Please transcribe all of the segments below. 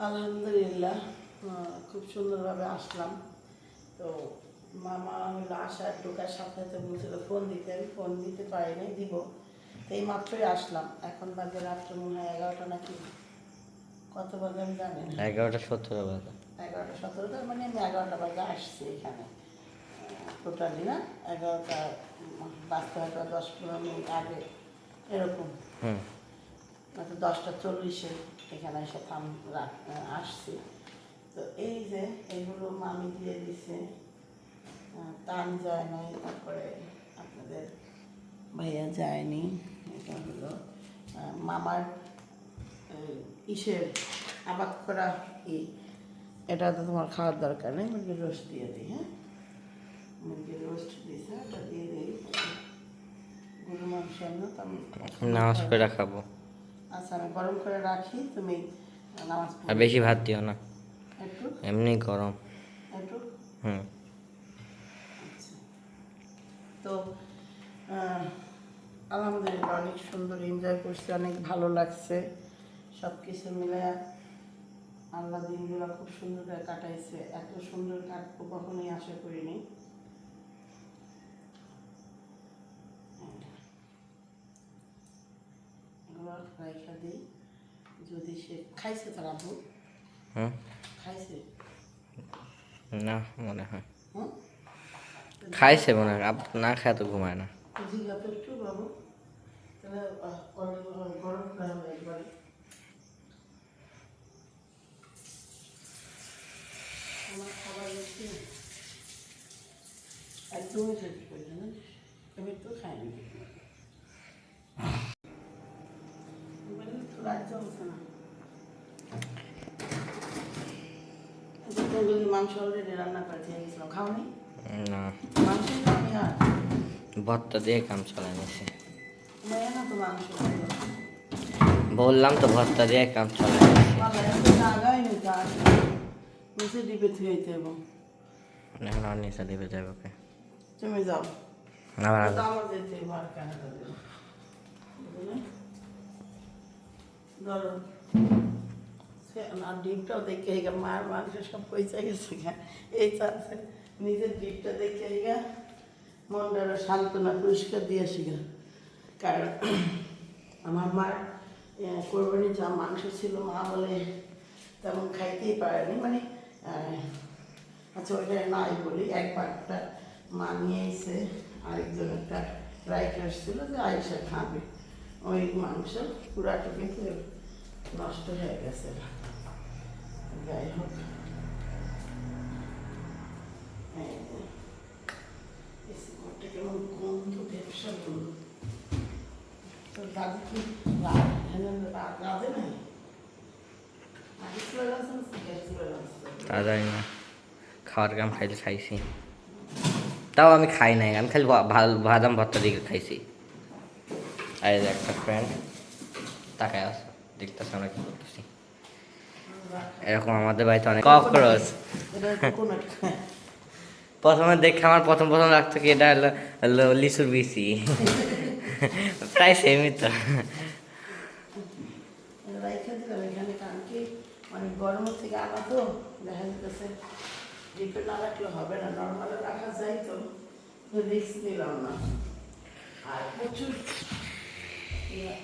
আলহামদুলিল্লাহ, খুব সুন্দরভাবে আসলাম। তো মামা হলো আসার ঢোকার সাথে সাথে বলছিল ফোন দিতে, আমি ফোন দিতে পারিনি, দিব। তো এই মাত্রই আসলাম, এখন বাজে রাত্রে মনে হয় 11টা নাকি কত বাজে আমি জানি না, 11:17 বাজে। 11টা 17, তার মানে আমি 11টা বাজে আসছি এখানে। টোটালি না, 11টা বাজতে হয়তো 10-15 মিনিট আগে এরকম, হয়তো 10টা 40-এ এখানে এসে আসছি। তো এই যে এগুলো মামি দিয়ে দিছে, টান যায় নাই, তারপরে আপনাদের ভাইয়া যায়নি। এটা হলো মামার ইসের আবাদ করা এটা তো তোমার খাওয়ার দরকার নেই, মুরগির রোস্ট দিয়ে দিই। হ্যাঁ, মুরগির রোস্ট দিয়েছে, ওটা দিয়ে দিই। গরু মাংস না তো আমি নামাজ পড়ে খাবো। আচ্ছা, আমি গরম করে রাখি, তুমি নামাজ আর বেশি ভাত দিও না, একটু এমনি গরম। একটু আচ্ছা। তো আলহামদুলিল্লাহ অনেক সুন্দর এনজয় করছি, অনেক ভালো লাগছে। সব কিছু মিলে আল্লাহ দিনগুলো খুব সুন্দর করে কাটাইছে। এত সুন্দর কাটবো কখনোই আশা করিনি। এগুলো রাইখা দিই, যদি সে খাইছে তার আব্বু খাইছে না মনে হয় হুম খাইছে মনে হয়, না খায় তো ঘুমায় না। জিজ্ঞাসা একটু বাবু, তাহলে গরম করা হবে একবারে। আমার খাবার বেশি একদমই খেতে পারি না, আমি একটু খাইনি, একটু রাজ্য হচ্ছে না। মাংস অলরেডি রান্না করে দিয়ে গেছিলাম, খাওনি? না, মাংসই খাওনি আর ভর্তা দিয়ে কাম চালাই নিছি। নেয় না তো মাংস, বললাম তো ভর্তা দিয়ে কাম চালাই নিছি। আগাই নি তার নিচে ডিপে থুয়েতে এবং এখন আর নিচে দিবে যাবে ওকে। তুমি যাও, আবার আমার যেতে মার কানাটা দেবো, বুঝলে? ধরো আর ডিপটাও দেখে মার মাংস সব পয়সা গেছে গা, এই চাচ্ছে নিজের ডিপটা দেখে গা মনটা সান্ত্বনা পুরস্কার দিয়ে আসি গা। কারণ আমার মার কোরবানি যা মাংস ছিল, মা বলে তেমন খাইতেই পারেনি, মানে আচ্ছা ওইটা নাই বলি, একবারটা মা নিয়ে এসে আরেকজন একটা রাইট আসছিল যে আয়েশা খাবে, ওই মাংস পুরাটা কিন্তু নষ্ট হয়ে গেছে। যাই হোক, কেমন গন্ধ, ব্যবসা গন্ধ। তোর দাদু কি রাধে নাই? আগে চলে গেছে না চলে গেছে? তা জানি না, খাওয়ার কাম খাইলে খাইছি, তাও আমি খাই নাই, আমি খালি বাদাম ভর্তা দিয়ে খাইছি। আর এই যে একটা ফ্রেন্ড তাকায় আছে, দেখতেছে আমরা কি করতেছি। এরকম আমাদের বাড়িতে অনেক ককরোচ। প্রথমে দেখে আমার প্রথম লাগতো কি এটা হলো লিচুর বিচি, প্রায় সেমই তো। রাইখা দিলাম এখানে, কারণ কি অনেক গরমের থেকে আনা তো, দেখা যাচ্ছে ডিপে না রাখলে হবে না, নর্মালে রাখা যায় তো, রিস্ক নিলাম না। আর প্রচুর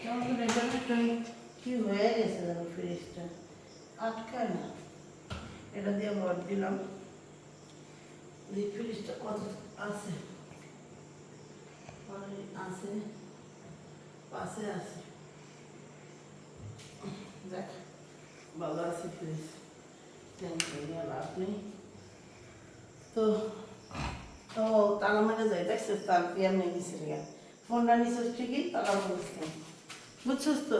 কেমন কি হয়ে গেছে যেন ফ্রিজটা, আটকায় না। এটা দিয়ে ভর দিলাম, ফ্রিজটা কত আছে আছে পাশে আছে, দেখ ভালো আছে ফ্রিজ, টেনশন নিয়ে লাভ নেই। তো তো তালা মেরে যাই, দেখছিস তার পিয়ার নিয়ে গেছিল, ফোনটা নিছিস ঠিকই, তালা বলছি, বুঝছিস তো?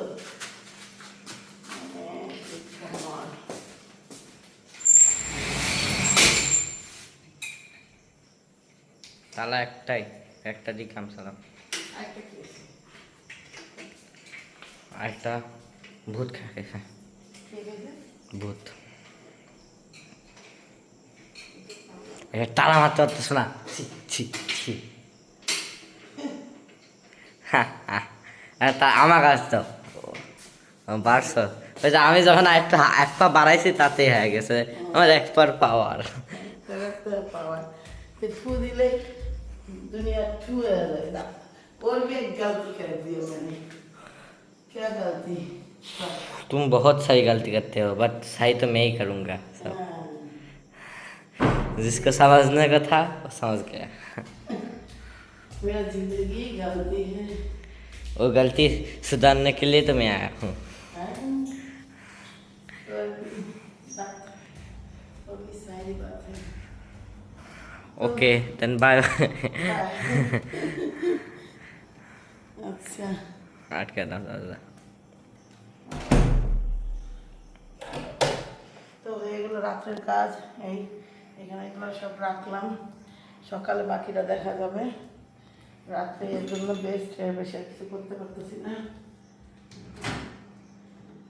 তালা একটাই, একটা দিয়ে কাম চালাম। আরেকটা ভূত খাইছে, ভূত। তালা মারতে পারতেছ না, ছি ছি। তা আমার কাছ তো বাড়ছ, ওই যে আমি যখন এক পা বাড়াইছি তাতেই হয়ে গেছে আমার এক পার পাওয়ার। पावर फिर फू दिले दुनिया छू है और भी एक गलती कर दी है मैंने क्या गलती तुम बहुत सही गलती करते हो बट सही तो मैं ही करूँगा सब। जिसको समझने का था वो समझ गया। मेरा जिंदगी गलती है वो गलती सुधारने के लिए तो मैं आया हूँ। सारी बात है ओके देन बाय। अच्छा আটকে দাও দাদা। তো এগুলো রাত্রের কাজ এই এখানে এগুলো সব রাখলাম সকালে বাকিটা দেখা যাবে রাত্রে এর জন্য বেস্ট এর বেশি আর কিছু করতে পারতেছি না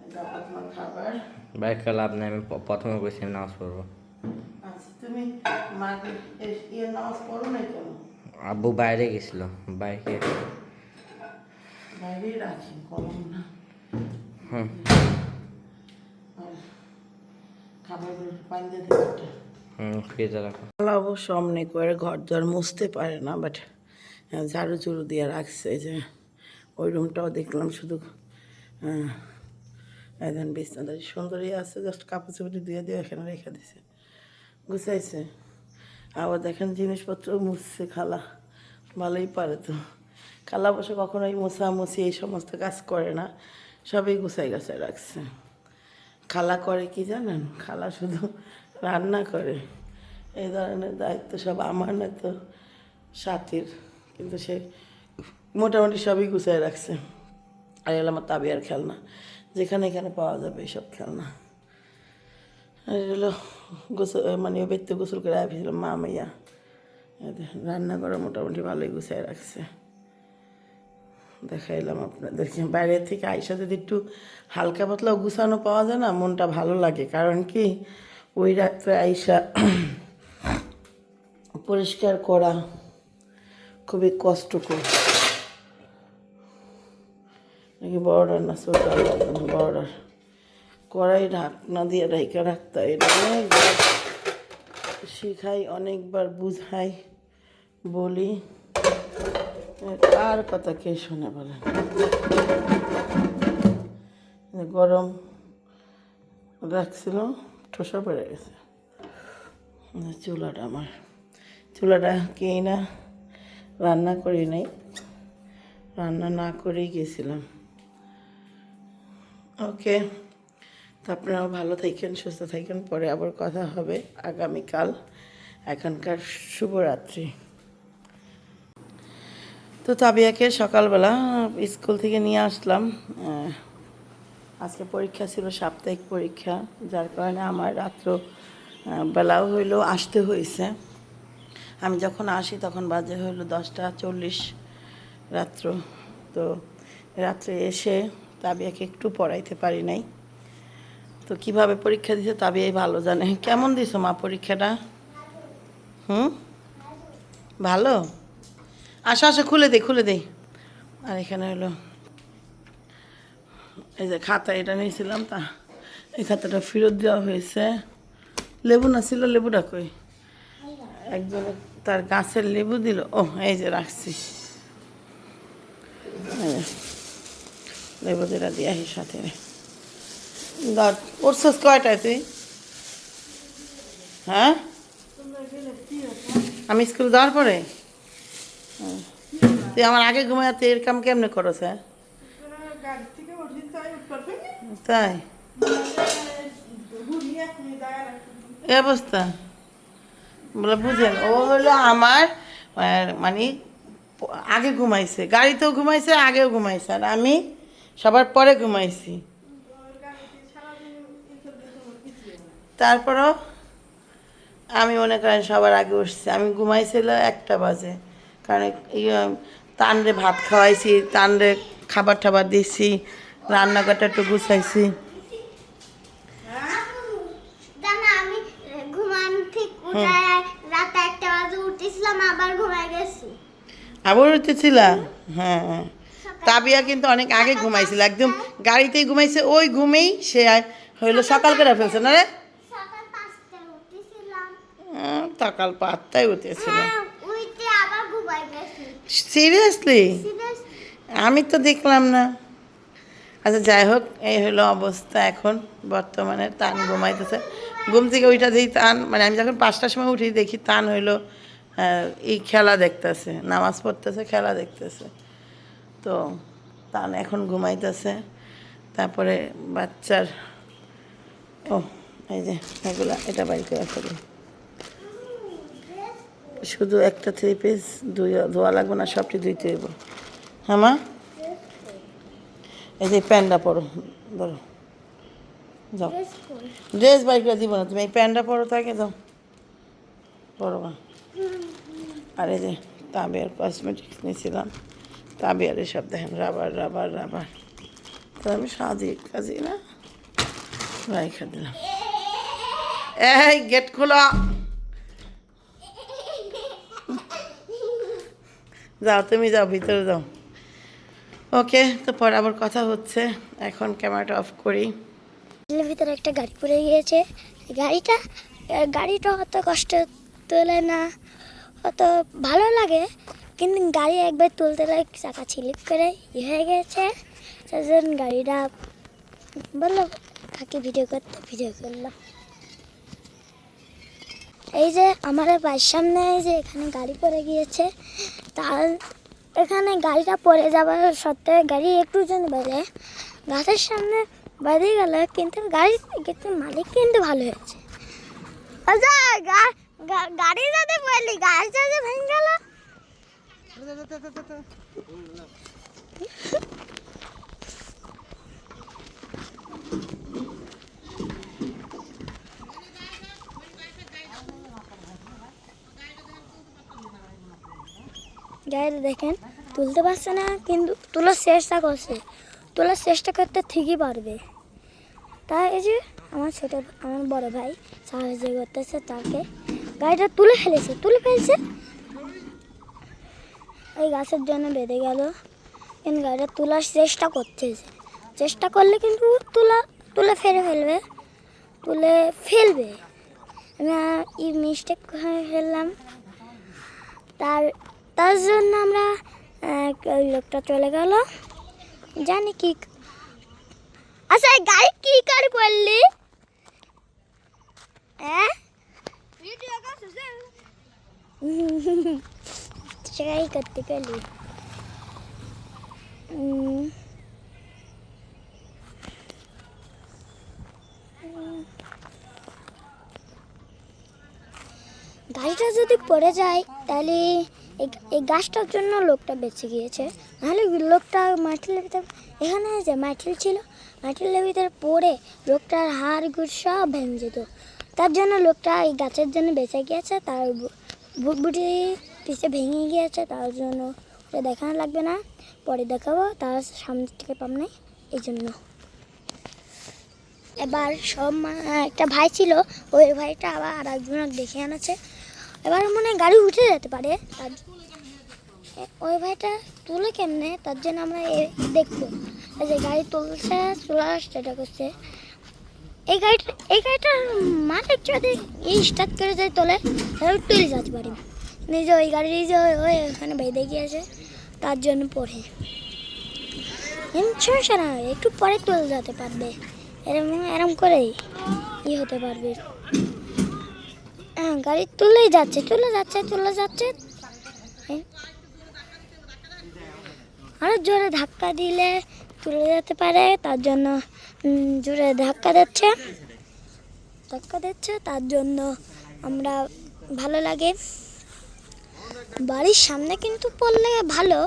এটা আপনার খাবার বাইক का लाभ नहीं मैं प्रथम कैसे नामाज पढ़ो। আচ্ছা তুমি মাকে নামাজ পড়ো না কেন আব্বু বাইরে গেছিল বাইকে। বাইরেই রাখি গরম না হুম আর খাবারগুলো পানি দিয়ে দিতে ফ্রিজে রাখো। অবশ্য অমনি করে ঘর দর মুছতে পারে না বাট ঝাড়ু চুড়ু দিয়ে রাখছে যে ওই রুমটাও দেখলাম শুধু একজন বিছনাদারি সুন্দরী আছে জাস্ট কাপড় চোপড় দিয়ে দিয়ে এখানে রেখে দিছে গুছাইছে আবার দেখেন জিনিসপত্র মুছছে খালা ভালোই পারে তো খালা বসে কখনোই মোছামুছি এই সমস্ত কাজ করে না সবই গুছাই গাছাই রাখছে খালা করে কি জানেন খালা শুধু রান্না করে এই ধরনের দায়িত্ব সব আমার না তো সাথীর কিন্তু সে মোটামুটি সবই গুছাই রাখছে আর এগুলো আমার তাবিয়ার খেলনা যেখানে এখানে পাওয়া যাবে এইসব খেলনা আর এগুলো গোসল মানে বেত্তে গোসল করে আসছিলাম মা মাইয়া রান্না করা মোটামুটি ভালোই গুছাই রাখছে দেখাইলাম আপনাদেরকে বাইরের থেকে আইসা যদি একটু হালকা পাতলা গুছানো পাওয়া যায় না মনটা ভালো লাগে কারণ কি ওই রাত্রে আইসা পরিষ্কার করা খুবই কষ্টকর নাকি বড়ার না ছোটার বড়ার কড়াই ঢাকনা দিয়ে ঢাকা রাখতে এটা অনেকবার শিখাই অনেকবার বুঝাই বলি কার কথা কে শুনে বলেন গরম রাখছিল ঠোসা পড়ে গেছে চুলাটা আমার চুলাটা কে না রান্না করি নাই রান্না না করেই গেছিলাম ওকে তো আপনারাও ভালো থাকেন সুস্থ থাকেন পরে আবার কথা হবে আগামীকাল এখনকার শুভরাত্রি তো তাবিয়াকে সকালবেলা স্কুল থেকে নিয়ে আসলাম আজকে পরীক্ষা ছিল সাপ্তাহিক পরীক্ষা যার কারণে আমার রাত্র বেলাও হইলো আসতে হয়েছে আমি যখন আসি তখন বাজে হইলো 10:40 রাত্র তো রাত্রে এসে তাবিয়াকে একটু পড়াইতে পারি নাই তো কিভাবে পরীক্ষা দিছে তাবিয়াই ভালো জানে কেমন দিছো মা পরীক্ষাটা ভালো আসো আসো খুলে দেই আর এখানে হলো এই যে খাতা এটা নিয়েছিলাম তা এই খাতাটা ফেরত দেওয়া হয়েছে লেবু না ছিল লেবুটা কই একজনে তার গাছের লেবু দিল ও এই যে রাখছি লেবু দিলা দিয়ে আসি সাথে ধর পড়ছস কয়টায় তুই হ্যাঁ আমি স্কুল যাওয়ার পরে তুই আমার আগে ঘুমায় তুই এর কাম কেমনে করছ হ্যাঁ তাই এই অবস্থা বলে বুঝেন ও হলো আমার মানে আগে ঘুমাইছে গাড়িতেও ঘুমাইছে আগেও ঘুমাইছে আর আমি সবার পরে ঘুমাইছি তারপরও আমি মনে করেন সবার আগে উঠছি আমি ঘুমাইছিল 1টা বাজে কারণ তানরে ভাত খাওয়াইছি তানরে খাবার টাবার দিছি রান্নাঘরটা একটু গুছাইছি আবার উঠেছিলাম হ্যাঁ তাবিয়া কিন্তু অনেক আগে ঘুমাইছিল একদম গাড়িতেই ঘুমাইছে, ওই ঘুমেই সে হইলো সকাল করে ফেলছে না রে। সকাল 5টায় উঠেছিলাম। সকাল 5টায় উঠেছিল। উঠে আবার ঘুমাই গেছি। সিরিয়াসলি? সিরিয়াস? আমি তো দেখলাম না। আচ্ছা যাই হোক, এই হলো অবস্থা এখন বর্তমানে। তান ঘুমাইতেছে, ঘুম থেকে ওইটা দিই তান, মানে আমি যখন 5টার সময় উঠি দেখি তান হইলো এই খেলা দেখতেছে, নামাজ পড়তেছে, খেলা দেখতেছে। তো তান এখন ঘুমাইতেছে। তারপরে বাচ্চার ও এই যে এগুলা, এটা বাইর করে ফেলি। শুধু একটা 3 পিস ধোয়া লাগবে না, সবটি ধুইতে হইব। হ্যাঁ মা, এই যে প্যান্টটা পরো, ধরো যাও। ড্রেস বাইর করে দিব না, তুমি এই প্যান্টটা পরো, তাকে যাও পরো না। আর এই যে তাবিয়ার কসমেটিক্স নিয়েছিলাম, তাবিয়ার সব দেখেন রাবার রাবার রাবার। তো আমি কাজী না রাইখা দিলাম। এই গেট খোলা, যাও তুমি যাও, ভিতরে যাও। ওকে, তো পরে আবার কথা হচ্ছে। এখন ক্যামেরাটা অফ করি। এর ভিতরে একটা গাড়ি পড়ে গিয়েছে। গাড়িটা অত কষ্ট তোলে না, অত ভালো লাগে, কিন্তু গাড়ি একবার তুলতে লাগে চাকা স্লিপ করে হয়ে গেছে। সেজন গাড়িটা বললো কাকে ভিডিও করতে, ভিডিও করলাম। এই যে আমার বাড়ির সামনে এই যে এখানে গাড়ি পড়ে গিয়েছে, তার এখানে গাড়িটা পড়ে যাওয়ার সত্ত্বেও গাড়ি একটু জন বেড়ে গাছের সামনে বেঁধে গেল, কিন্তু গাড়ির মালিক কিন্তু ভালো হয়েছে। আচ্ছা গাড়ি যাতে পড়লি, গাড়ি যাতে ভেঙে গেল। গাড়িটা দেখেন তুলতে পারছে না, কিন্তু তোলার চেষ্টা করছে, তোলার চেষ্টা করতে ঠিকই পারবে। তাই এই যে আমার বড় ভাই সাহায্য করতেছে তাকে, গাড়িটা তুলে ফেলছে। এই গাছের জন্য বেঁধে গেল, কিন্তু গাড়িটা তোলার চেষ্টা করলে কিন্তু তুলে ফেলবে। আমি এই মিস্টেক হয়ে ফেললাম। তার জন্য আমরা ওই লোকটা চলে গেল, জানি কি। আচ্ছা গাড়ি কি করে পড়লি? হ্যাঁ সেটাই করতে পারলি। গাড়িটা যদি পড়ে যায় তাহলে এই গাছটার জন্য লোকটা বেঁচে গিয়েছে, নাহলে লোকটা মাটির ভিতরে, এখানে যে মাটির ছিল, মাটির ভিতরে পড়ে লোকটার হাড় গুড় সব ভেঙে যেত। তার জন্য লোকটা এই গাছের জন্য বেঁচে গিয়েছে, তার বুটবুটি পিছে ভেঙে গিয়েছে, তার জন্য ওটা দেখানো লাগবে না, পরে দেখাবো, তার সামনে থেকে পাম নাই এই জন্য। এবার একটা ভাই ছিল, ওই ভাইটা আবার আর একজনকে দেখে আনাছে। এবার মনে হয় গাড়ি উঠে যেতে পারে, ওই ভাইটা তুলে কেমনে, তার জন্য আমরা দেখবো। যে গাড়ি তোলার চেষ্টা করছে, এই গাড়িটার মালিক যদি স্টার্ট করে যায় তোলে, তাহলে তুলে যেতে পারি। নিজে ওই গাড়ি যে ওখানে বেঁধে গিয়েছে, তার জন্য পড়ে সমস্যা না, একটু পরে তুলে যেতে পারবে, এরম করেই হতে পারবে। হ্যাঁ গাড়ি তুলে যাচ্ছে। আরো জোরে ধাক্কা দিলে তুলে যেতে পারে, তার জন্য জোরে ধাক্কা দিচ্ছে, তার জন্য আমরা ভালো লাগে। বাড়ির সামনে কিন্তু পড়লে ভালো,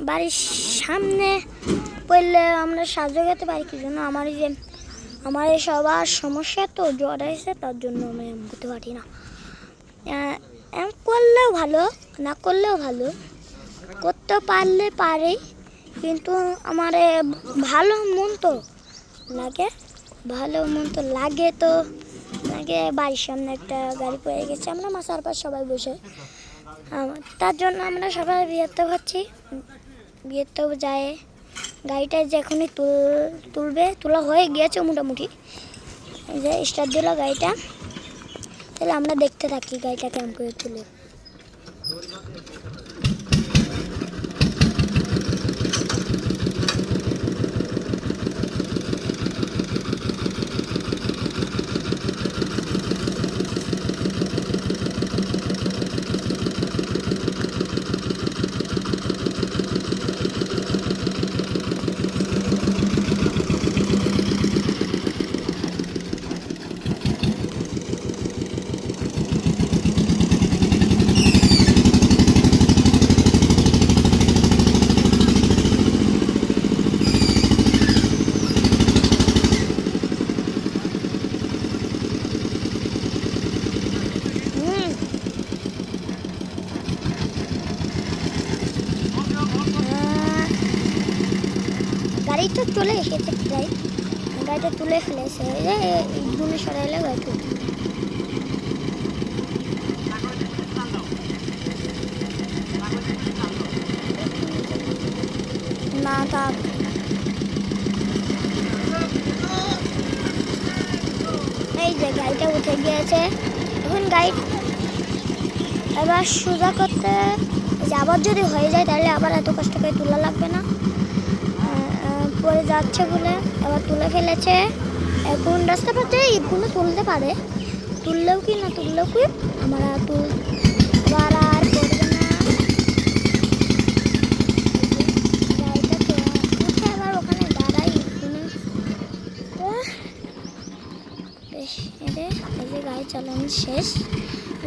বাড়ির সামনে পড়লে আমরা সাহায্য করতে পারি। কি জন্য আমার এই সবার সমস্যা তো জ্বর আছে, তার জন্য আমি করতে পারি না। করলেও ভালো, না করলেও ভালো, করতে পারলে পারি, কিন্তু আমার ভালো মন তো লাগে, তো বাড়ির সামনে একটা গাড়ি পড়ে গেছে, আমরা মাসার পাশ সবাই বসে, তার জন্য আমরা সবাই বিয়েতে যাই, গাড়িটা যখনই তোলা হয়ে গিয়েছে মোটামুটি, এই যে স্টার্ট দিল গাড়িটা। তাহলে আমরা দেখতে থাকি গাড়িটা কেমন করে তুলে। গাড়িটা চলে এসেছে প্রায়, গাড়িটা তুলে ফেলেছে, ইটগুলো সরাইলে গাড়িটা উঠে। না থাক, এই যে গাড়িটা উঠে গিয়েছে। এখন গাড়ি এবার সোজা করতে আবার যদি হয়ে যায় তাহলে আবার এত কষ্ট করে তোলা লাগবে না। পরে যাচ্ছে বলে আবার তুলে ফেলেছে। এখন রাস্তা পথে ইটগুলো তুলতে পারে, তুললেও কি না তুললেও কি আমরা আবার আর করবে না। গাড়িটা উঠে আবার ওখানে দাঁড়াই ইটগুলো। বেশ এই যে গাড়ি চালানো শেষ,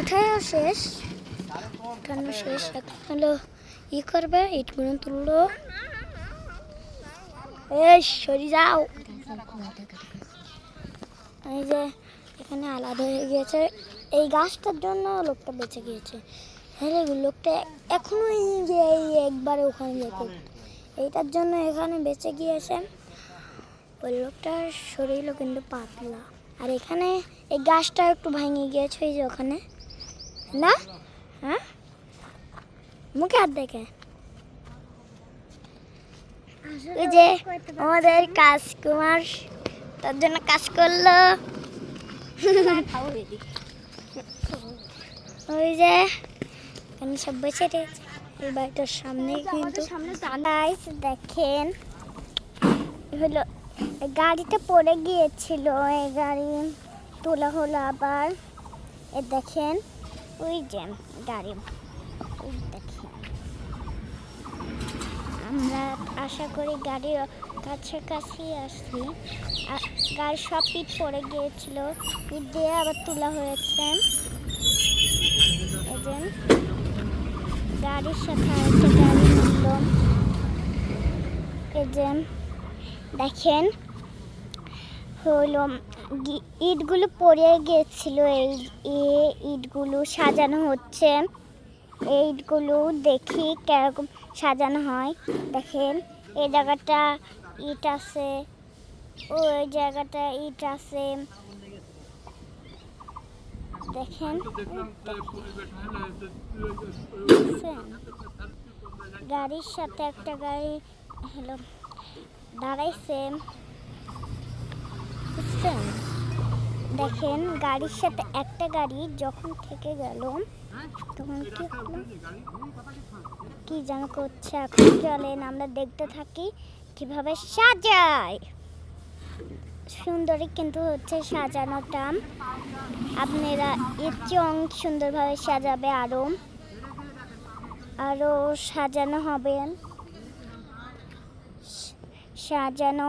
উঠাও শেষ, উঠানো শেষ। এখন হলো করবে, ইটগুলো তুললো। এই সরি যাও। এই যে এখানে আলাদা হয়ে গিয়েছে, এই গাছটার জন্য লোকটা বেঁচে গিয়েছে। হ্যাঁ লোকটা এখনো একবারে ওখানে যেত, এইটার জন্য এখানে বেঁচে গিয়েছে। ওই লোকটার শরীরও কিন্তু পাতলা। আর এখানে এই গাছটা একটু ভেঙে গিয়েছে, এই যে ওখানে না, হ্যাঁ মুখে হাত দেখে। ওই যে আমাদের কাজকুমার তার জন্য কাজ করলো। ওই যে এখানে সব বসে রয়েছে এই বাড়িটার সামনে, কিন্তু দেখেন হলো গাড়িটা পড়ে গিয়েছিল, এই গাড়ি তোলা হলো আবার। এ দেখেন ওই যে গাড়ি, ওই দেখেন। আমরা আশা করি গাড়ির কাছাকাছি আসছি। গাড়ি সব পিঠ পড়ে গিয়েছিল, পিঠ দিয়ে আবার তোলা হয়েছে। এই যে গাড়ির সাথে আরেকটা গাড়ি মিলল। এই যে দেখেন হলো ইটগুলো পড়ে গিয়েছিল, এই ইটগুলো সাজানো হচ্ছে। এই ইটগুলো দেখি কিরকম সাজানো হয়। দেখেন এই জায়গাটা ইট আছে, ওই জায়গাটা ইট আছে। দেখেন গাড়ির সাথে একটা গাড়ি হলো দাঁড়াইছে, বুঝছেন? দেখেন গাড়ির সাথে একটা গাড়ি যখন থেকে গেল তখন কি হলো, কি যেন করছে। এখন চলেন আমরা দেখতে থাকি কিভাবে সাজায়। সুন্দরই কিন্তু হচ্ছে সাজানোটা, আপনারা এর চেয়ে সুন্দরভাবে সাজাবে, আরো সাজানো হবে। সাজানো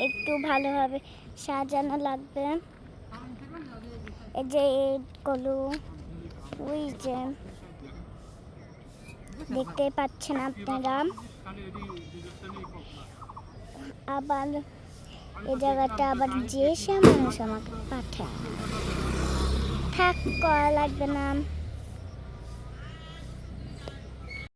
একটু ভালোভাবে সাজানো লাগবে। এই যে এইগুলো ওই যে দেখতে পাচ্ছেন আপনারা। আবার এই জায়গাটা আবার যে সে মানুষ আমাকে পাঠায়, থাক করা লাগবে না।